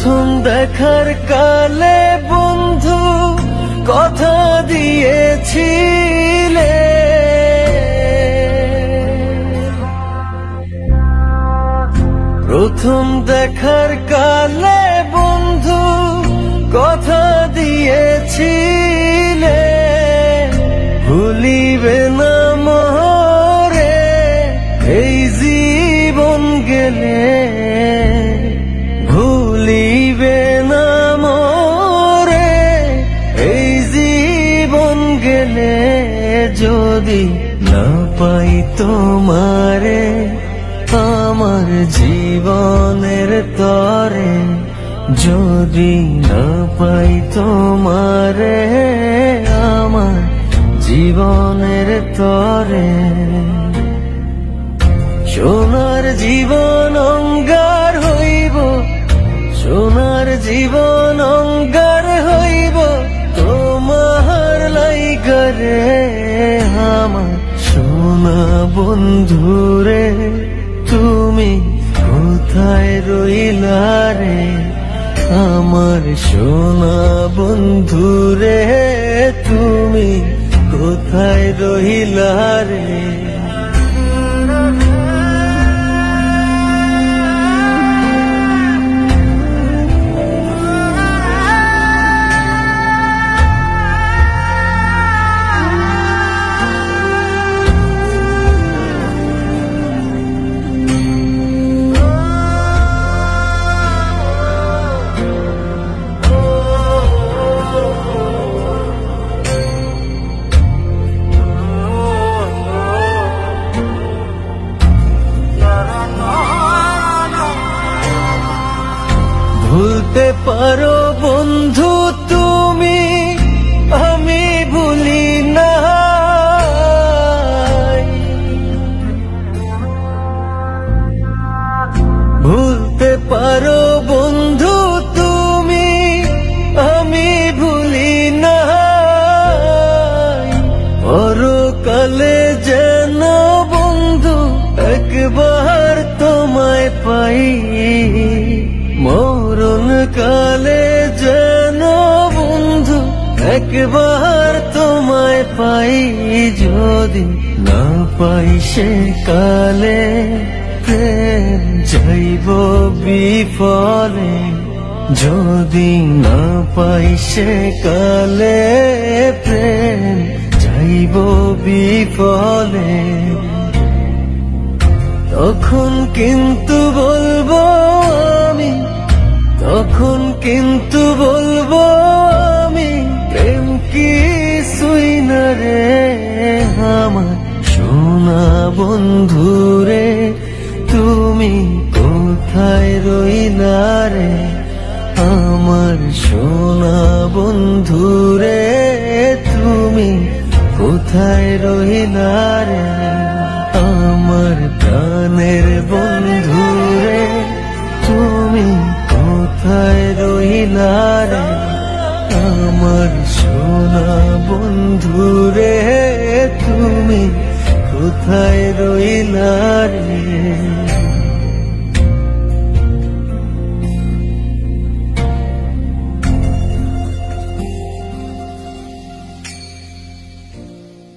প্রথম দেখার কালে বন্ধু কথা দিয়েছিলে, প্রথম দেখার কালে বন্ধু কথা দিয়েছিলে, ভুলিবে না মোরে এই জীবন গেলে, ভুলিবে না মোরে এই জীবন গেলে, যদি না পাই তোমারে আমার জীবনের তরে, যদি না পাই তোমারে আমার জীবনের তরে। সোনার জীবন অঙ্গার হইব, সোনার জীবন অঙ্গার হইব তোমার লাইগারে, আমার সোনা বন্ধুরে তুমি কোথায় রইলা রে, আমার সোনা বন্ধুরে তুমি কোথায় রইলা রে। ভুলতে পারো বন্ধু তুমি, আমি ভুলি না, ভুলতে পারো বন্ধু তুমি, আমি ভুলি না, পরকালে যেন বন্ধু একবার তোমায় পাই, মরণ কালে যেন বন্ধু একবার তোমায় পাই, যদি না পাই সে কালে প্রেম যাইব বিফলে, যদি না পাই সে কালে প্রেম যাইব বিফলে, তখন কিন্তু বলবো আমি, তখন কিন্তু বলবো আমি, প্রেম কিছুই না রে, আমার সোনা বন্ধুরে তুমি কোথায় রইলা রে, আমার সোনা বন্ধুরে তুমি কোথায় রইলা রে, আমার প্রাণের বন্ধুরে তুমি কোথায় রইলা রে, আমার সোনা বন্ধুরে।